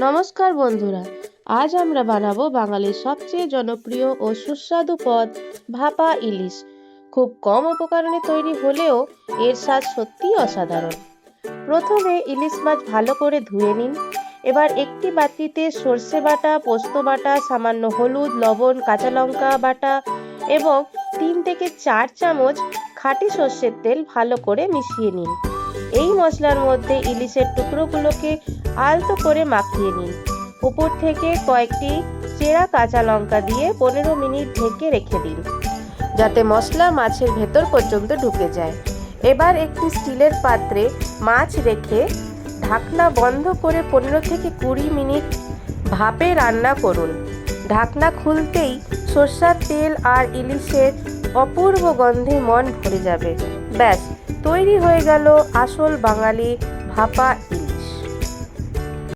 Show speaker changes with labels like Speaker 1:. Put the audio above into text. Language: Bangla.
Speaker 1: নমস্কার বন্ধুরা, আজ আমরা বানাবো বাঙালির সবচেয়ে জনপ্রিয় ও সুস্বাদু পদ ভাপা ইলিশ। খুব কম উপকরণে তৈরি হলেও এর স্বাদ সত্যিই অসাধারণ। প্রথমে ইলিশ মাছ ভালো করে ধুয়ে নিন। এবার একটি বাটিতে সর্ষে বাটা, পোস্ত বাটা, সামান্য হলুদ, লবণ, কাঁচা লঙ্কা বাটা এবং 3 থেকে 4 চামচ খাঁটি সর্ষের তেল ভালো করে মিশিয়ে নিন। এই মশলার মধ্যে ইলিশের টুকরোগুলোকে আলতো করে মাখিয়ে নিন। উপর থেকে কয়েকটি চেরা কাঁচা লঙ্কা দিয়ে 15 মিনিট ঢেকে রেখে দিন, যাতে মশলা মাছের ভেতর পর্যন্ত ঢুকে যায়। এবার একটি স্টিলের পাত্রে মাছ রেখে ঢাকনা বন্ধ করে 15 থেকে 20 মিনিট ভাপে রান্না করুন। ঢাকনা খুলতেই সরষের তেল আর ইলিশের অপূর্ব গন্ধে মন ভরে যাবে। ব্যাস, তৈরি হয়ে গেল আসল বাঙালি ভাপা